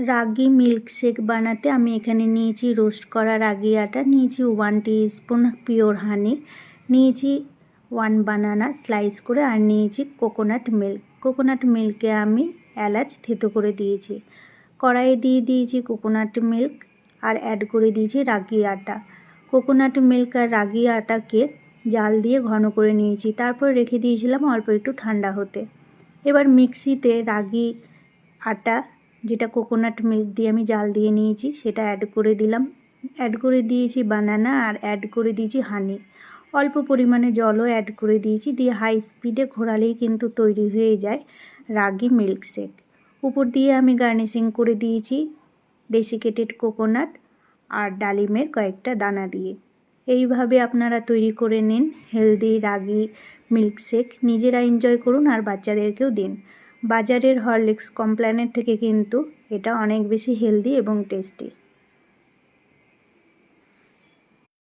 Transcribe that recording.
রাগি milkshake বানাতে আমি এখানে নিয়েছি রোস্ট করা রাগি আটা, নিয়েছি 1 টিস্পুন পিওর হানি, নিয়েছি 1 বানানা স্লাইস করে, আর নিয়েছি কোকোনাট মিল্ক। কোকোনাট মিল্কে আমি এলাচ থেতো করে দিয়েছি। কড়াইয়ে দিয়ে দিয়েছি কোকোনাট মিল্ক আর অ্যাড করে দিয়েছি রাগি আটা। কোকোনাট মিল্ক আর রাগি আটাকে জাল দিয়ে ঘন করে নিয়েছি, তারপর রেখে দিয়েছিলাম অল্প একটু ঠান্ডা হতে। এবার মিক্সিতে রাগি আটা, যেটা কোকোনাট মিল্ক দিয়ে আমি জাল দিয়ে নিয়েছি, সেটা অ্যাড করে দিলাম। অ্যাড করে দিয়েছি বানানা আর অ্যাড করে দিয়েছি হানি, অল্প পরিমাণে জলও অ্যাড করে দিয়েছি। দিয়ে হাই স্পিডে ঘোরালেই কিন্তু তৈরি হয়ে যায় রাগি মিল্কশেক। উপর দিয়ে আমি গার্নিশিং করে দিয়েছি ডেসিকেটেড কোকোনাট আর ডালিমের কয়েকটা দানা দিয়ে। এইভাবে আপনারা তৈরি করে নিন হেলদি রাগি মিল্কশেক, নিজেরা এনজয় করুন আর বাচ্চাদেরকেও দিন। বাজারের হরলিক্স কমপ্ল্যানের থেকে কিন্তু এটা অনেক বেশি হেলদি এবং টেস্টি।